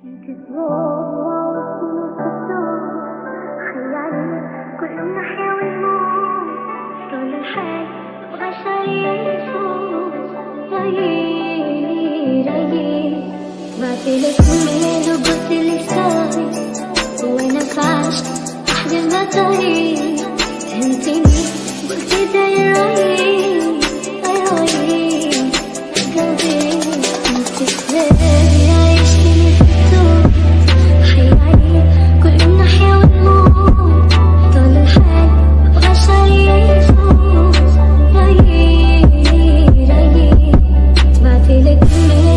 انتظار وصول خيالي كل من ناحية والموت طول الحال بغشري صوت رايي بعتلك ميل وقلتلك سوري وانا فعشت احلى المطاري فهمتيني قلتي دايرة